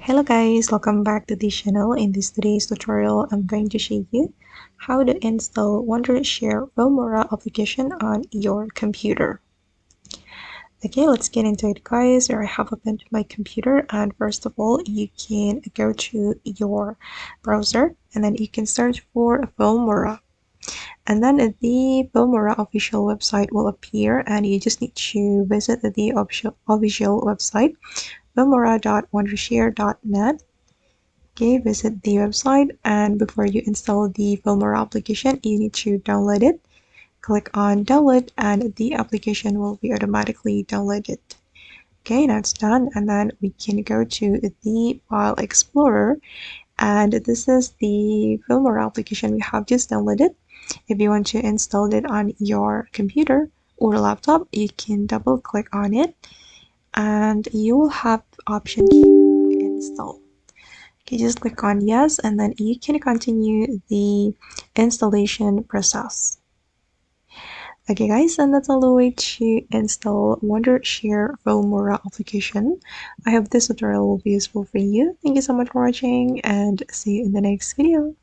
Hello guys, welcome back to this channel. In today's tutorial, I'm going to show you how to install Wondershare Filmora application on your computer. Okay, let's get into it guys. Here I have opened my computer, and first of all, you can go to your browser and then you can search for Filmora. And then the Filmora official website will appear, and you just need to visit the official website, filmora.wondershare.net. Okay, visit the website, and before you install the Filmora application, you need to download it. Click on download and the application will be automatically downloaded. Okay, now it's done, and then we can go to the File Explorer, and this is the Filmora application we have just downloaded. If you want to install it on your computer or laptop, you can double click on it and you will have the option to install. Okay, just click on yes, and then you can continue the installation process. Okay guys, and that's all the way to install Wondershare Filmora application. I hope this tutorial will be useful for you. Thank you so much for watching, and see you in the next video.